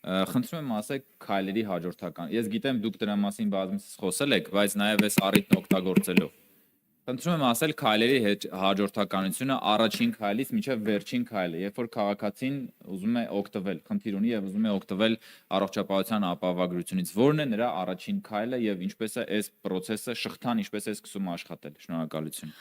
Խնդրում եմ ասեք քայլերի հաջորդական։ Ես գիտեմ դուք դրա մասին բազմիցս խոսել եք, բայց նաև այս առիթն օգտագործելով։ Խնդրում եմ ասել քայլերի հաջորդականությունը առաջին քայլից մինչև վերջին քայլը, երբ որ քաղաքացին ուզում է օգտվել, խնդիր ունի եւ ուզում է օգտվել առողջապահության ապահովագրությունից, ո՞րն է նրա առաջին քայլը եւ ինչպես է այս process-ը շղթան ինչպես է սկսում աշխատել։ Շնորհակալություն։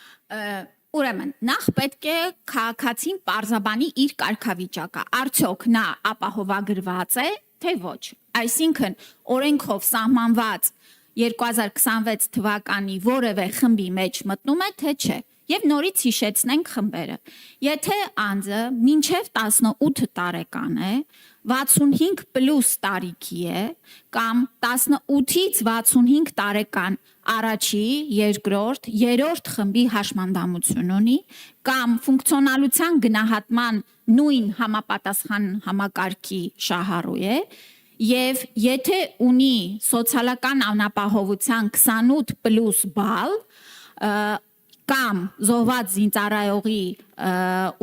Ուրեմն, նախ պետք է քաղաքացին պարզաբանի իր կարգավիճակը, արդյոք նա ապահովագրված է, թե ոչ։ Այսինքն, օրենքով սահմանված 2026 թվականի որևէ խմբի մեջ մտնում է, թե չէ։ Եվ նորից հիշեցնենք խմբերը։ Եթե անձը մինչև 18 տարեկան է, 65 պլյուս տարիքի է, կամ 18-ից 65 տարեկան առաջի, երկրորդ, երրորդ խմբի հաշմանդամություն ունի, կամ ֆունկցիոնալության գնահատման նույն համապատասխան համակարգի շահառու է, եւ եթե ունի սոցիալական անապահովության 28 պլյուս բալ, կամ զոհված զինծառայողի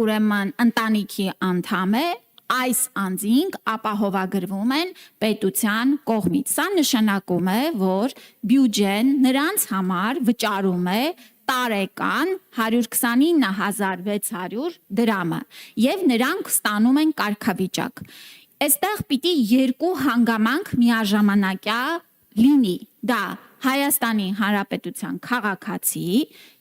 ուրեմն ընտանիքի անդամ է, այս անձինք ապահովագրվում են պետության կողմից։ Սա նշանակում է, որ բյուջեն նրանց համար վճարում է տարեկան 129,600 դրամը եւ նրանք ստանում են կարգավիճակ։ Այստեղ պիտի երկու հանգամանք միաժամանակյա լինի։ Դա Հայաստանի Հանրապետության քաղաքացի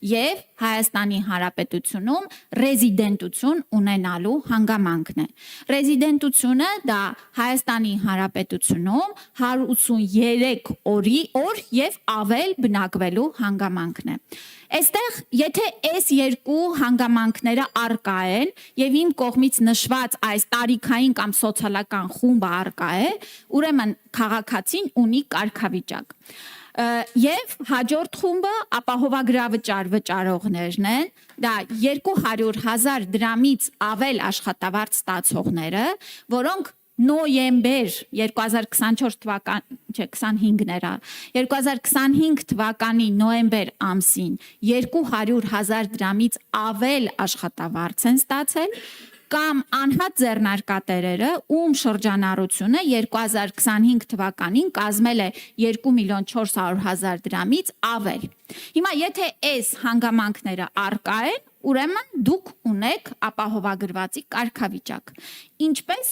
եւ Հայաստանի Հանրապետությունում ռեզիդենտություն ունենալու հանգամանքն է։ Ռեզիդենտությունը դա Հայաստանի Հանրապետությունում 183 օր եւ ավել բնակվելու հանգամանքն է։ Այստեղ, եթե այս երկու հանգամանքները առկա են եւ իմ կողմից նշված այս տարիքային կամ սոցիալական խումբը առկա է, ուրեմն քաղաքացին ունի կարգավիճակ։ Եվ հաջորդ խումբը ապահովագրավճար վճարողներն են, դա 200,000 դրամից ավել աշխատավարձ ստացողները, որոնք նոյեմբեր 2024 թվական, չէ, 25-ն era, 2025 թվականի նոյեմբեր ամսին 200,000 դրամից ավել աշխատավարձ են ստացել, կամ անհատ ձեռնարկատերերը, ում շրջանառությունը 2025 թվականին կազմել է 2,400,000 դրամից ավել։ Հիմա եթե այս հանգամանքները առկա են, ուրեմն դուք ունեք ապահովագրվածի կարգավիճակ։ Ինչպես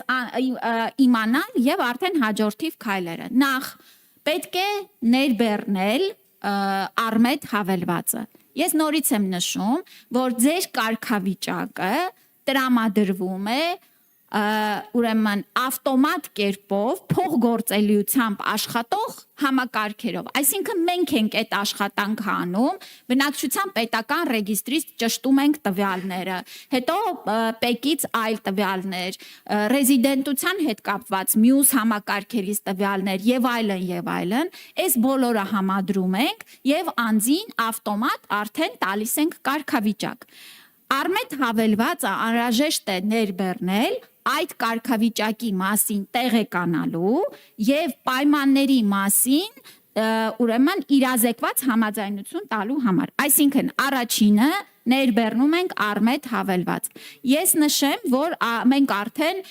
իմանալ եւ արդեն հաջորդիվ քայլերը։ Նախ պետք է ներբեռնել առմետ հավելվածը։ Ես նորից եմ նշում, որ ձեր կարգավիճակը տրամադրվում է ուրեմն ավտոմատ կերպով փոխգործելիությամբ աշխատող համակարգերով։ Այսինքն մենք ենք այդ աշխատանքը անում, բնակչության պետական ռեգիստրից ճշտում ենք տվյալները, հետո ՊԵԿ-ից այլ տվյալներ, ռեզիդենտության հետ կապված մյուս համակարգերից տվյալներ եւ այլն, այս բոլորը համադրում ենք եւ անձին ավտոմատ արդեն տալիս ենք կարգավիճակ։ Առմետ հավելվածը անհրաժեշտ է ներբեռնել այդ կարգավիճակի մասին տեղեկանալու եւ պայմանների մասին ուրեմն իրազեկված համաձայնություն տալու համար։ Այսինքն առաջինը ներբեռնում ենք առմետ հավելված։ Ես նշեմ, որ մենք արդեն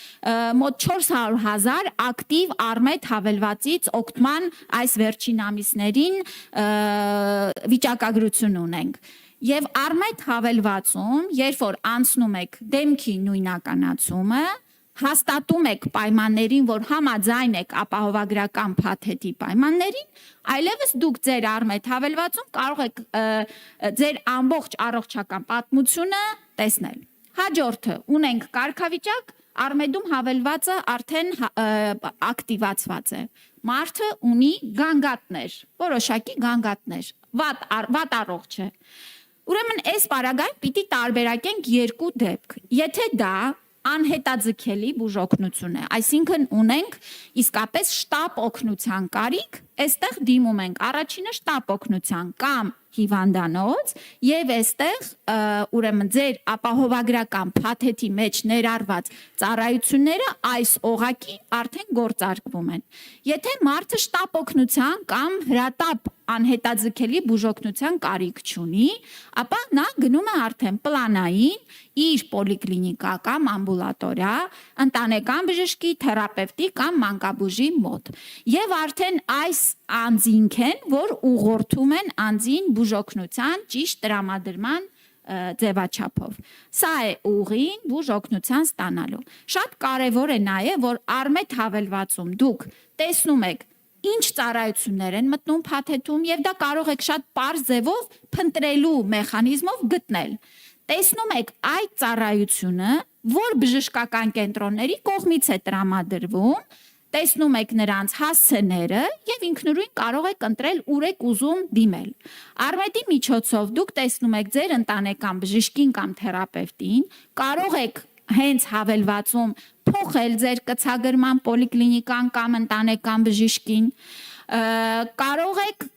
մոտ 400,000 ակտիվ առմետ հավելվածից օգտման այս վերջին ամիսներին վիճակագրություն ունենք։ Եվ առմետ հավելվածում, երբ որ անցնում եք դեմքի նույնականացումը, հաստատում եք պայմաններին, որ համաձայն եք ապահովագրական փաթեթի պայմաններին, այլևս դուք ձեր առմետ հավելվածում կարող եք ձեր ամբողջ առողջական պատմությունը տեսնել։ Հաջորդը ունենք կարգավիճակ, առմետում հավելվածը արդեն ակտիվացված է։ Մարդը ունի գանգատներ, որոշակի գանգատներ, վատ առողջ է։ Ուրեմն այս պարագայում պիտի տարբերակենք երկու դեպք։ Եթե դա անհետաձգելի բուժօգնություն է, այսինքն ունենք իսկապես շտապ օգնության կարիք, այստեղ դիմում ենք առաջինը շտապ օգնության կամ հիվանդանոց եւ այստեղ ուրեմն ձեր ապահովագրական փաթեթի մեջ ներառված ծառայությունները այս օղակի արդեն գործարկվում են։ Եթե մարդը շտապ օգնության կամ հրատապ անհետաձգելի բուժօգնության կարիք չունի, ապա նա գնում է արդեն պլանային իր պոլիկլինիկա կամ ամբուլատորիա, ընտանեկան բժշկի, թերապևտի կամ մանկաբույժի մոտ։ Եվ արդեն այս անձինք են, որ ուղղորդում են անձին բուժօգնության ճիշտ տրամադրման ձևաչափով։ Սա է ուղին բուժօգնության ստանալու։ Շատ կարևոր է նաև, որ արմետ հավելվածում դուք տեսնում եք ինչ ծառայություններ են մտնում փաթեթում եւ դա կարող եք շատ պարզ ձևով փնտրելու մեխանիզմով գտնել։ Տեսնում եք այդ ծառայությունը, որ բժշկական կենտրոնների կողմից է տրամադրվում, տեսնում եք նրանց հասցեները եւ ինքնուրույն կարող եք ընտրել ուր եք ուզում դիմել։ Արմետի միջոցով դուք տեսնում եք ձեր ընտանեկան բժշկին կամ թերապևտին, կարող եք հենց հավելվածում փոխել ձեր կցագրման պոլիկլինիկան կամ ընտանեկան բժշկին, կարող եք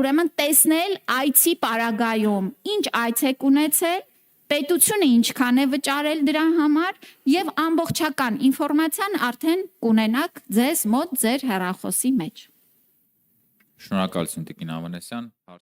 ուրեմն տեսնել այցի պարագայում ինչ այց եք ունեցել, պետությունը ինչքան է վճարել դրա համար եւ ամբողջական ինֆորմացիան արդեն կունենաք ձեզ մոտ ձեր հեռախոսի մեջ։ Շնորհակալություն Տիկին Ավանեսյան։